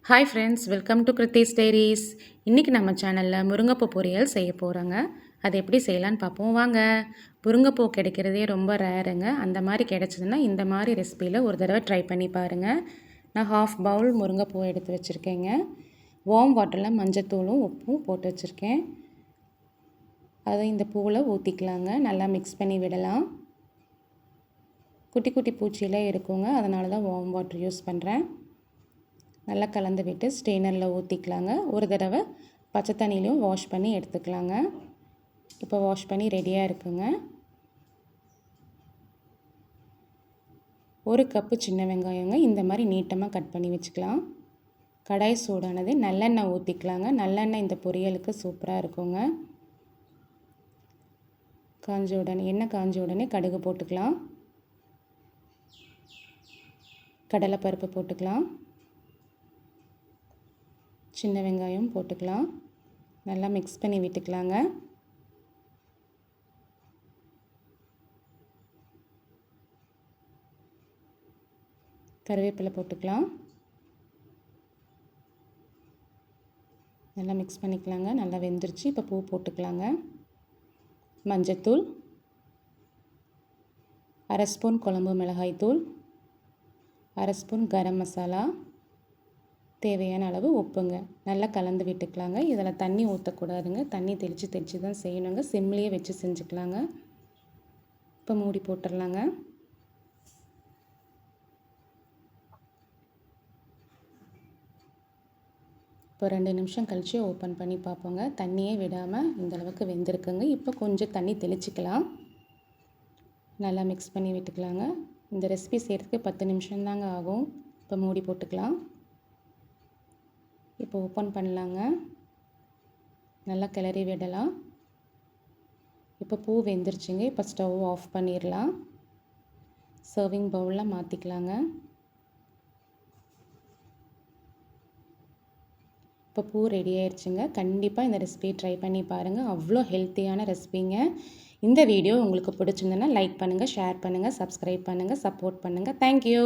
Hi friends, welcome to Kruthi's diaries. இன்றைக்கி நம்ம சேனலில் முருங்கைப்பூ பொரியல் செய்ய போகிறோங்க. அது எப்படி செய்யலான்னு பார்ப்போம் வாங்க. முருங்கைப்பூ கிடைக்கிறதே ரொம்ப ரேருங்க. அந்த மாதிரி கிடைச்சதுன்னா இந்த மாதிரி ரெசிபியில் ஒரு தடவை ட்ரை பண்ணி பாருங்கள். நான் ஹாஃப் பவுல் முருங்கைப்பூ எடுத்து வச்சுருக்கேங்க. வார்ம் வாட்டரில் மஞ்சத்தூளும் உப்பும் போட்டு வச்சுருக்கேன். அதை இந்த பூவில் ஊற்றிக்கலாங்க. நல்லா மிக்ஸ் பண்ணி விடலாம். குட்டி குட்டி பூச்சியெல்லாம் இருக்குங்க, அதனால தான் வார்ம் வாட்டர் யூஸ் பண்ணுறேன். நல்லா கலந்து விட்டு ஸ்ட்ரெயினரில் ஊற்றிக்கலாங்க. ஒரு தடவை பச்சை தண்ணியிலையும் வாஷ் பண்ணி எடுத்துக்கலாங்க. இப்போ வாஷ் பண்ணி ரெடியாக இருக்குங்க. ஒரு கப்பு சின்ன வெங்காயங்க இந்த மாதிரி நீட்டமாக கட் பண்ணி வச்சுக்கலாம். கடாய் சூடானது, நல்லெண்ணெய் ஊற்றிக்கலாங்க. நல்லெண்ணெய் இந்த பொரியலுக்கு சூப்பராக இருக்குங்க. எண்ணெய் காஞ்ச உடனே கடுகு போட்டுக்கலாம். கடலைப்பருப்பு போட்டுக்கலாம். சின்ன வெங்காயம் போட்டுக்கலாம். நல்லா மிக்ஸ் பண்ணி விட்டுக்கலாங்க. கருவேப்பிலை போட்டுக்கலாம். நல்லா மிக்ஸ் பண்ணிக்கலாங்க. நல்லா வெந்துருச்சு. இப்போ பூ போட்டுக்கலாங்க. மஞ்சத்தூள், அரை ஸ்பூன் குழம்பு மிளகாய் தூள், அரை ஸ்பூன் கரம் மசாலா, தேவையான அளவு உப்புங்க. நல்லா கலந்து விட்டுக்கலாங்க. இதில் தண்ணி ஊற்றக்கூடாதுங்க. தண்ணி தெளித்து தான் செய்யணுங்க. சிம்லேயே வச்சு செஞ்சுக்கலாங்க. இப்போ மூடி போட்டுடலாங்க. இப்போ 2 நிமிஷம் கழித்து ஓப்பன் பண்ணி பார்ப்போங்க. தண்ணியே விடாமல் இந்தளவுக்கு வெந்திருக்குங்க. இப்போ கொஞ்சம் தண்ணி தெளிச்சிக்கலாம். நல்லா மிக்ஸ் பண்ணி விட்டுக்கலாங்க. இந்த ரெசிபி செய்கிறதுக்கு 10 நிமிஷம் தாங்க ஆகும். இப்போ மூடி போட்டுக்கலாம். இப்போ ஓப்பன் பண்ணலாங்க. நல்லா கிளறி விடலாம். இப்போ பூ வெந்துருச்சுங்க. இப்போ ஸ்டவ் ஆஃப் பண்ணிடலாம். சர்விங் பவுலில் மாற்றிக்கலாங்க. இப்போ பூ ரெடி ஆயிடுச்சுங்க. கண்டிப்பாக இந்த ரெசிபியை ட்ரை பண்ணி பாருங்கள். அவ்வளோ ஹெல்த்தியான ரெசிபிங்க. இந்த வீடியோ உங்களுக்கு பிடிச்சிருந்ததுன்னா லைக் பண்ணுங்கள், ஷேர் பண்ணுங்கள், சப்ஸ்கிரைப் பண்ணுங்கள், சப்போர்ட் பண்ணுங்கள். தேங்க்யூ.